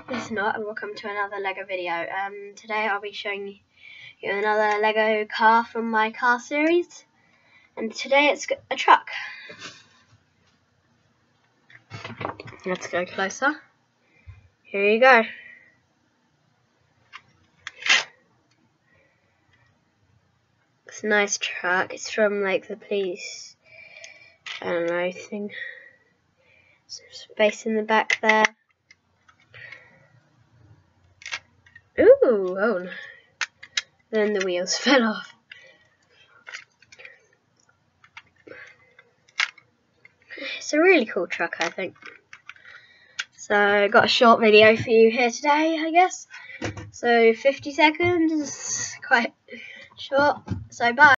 If not, welcome to another LEGO video. Today I'll be showing you another LEGO car from my car series, and today it's a truck. Let's go closer. Here you go. It's a nice truck. It's from like the police, I don't know, thing. Some space in the back there. Ooh, oh no. Then the wheels fell off. It's a really cool truck, I think. So I got a short video for you here today, I guess. So 50 seconds, quite short. So bye.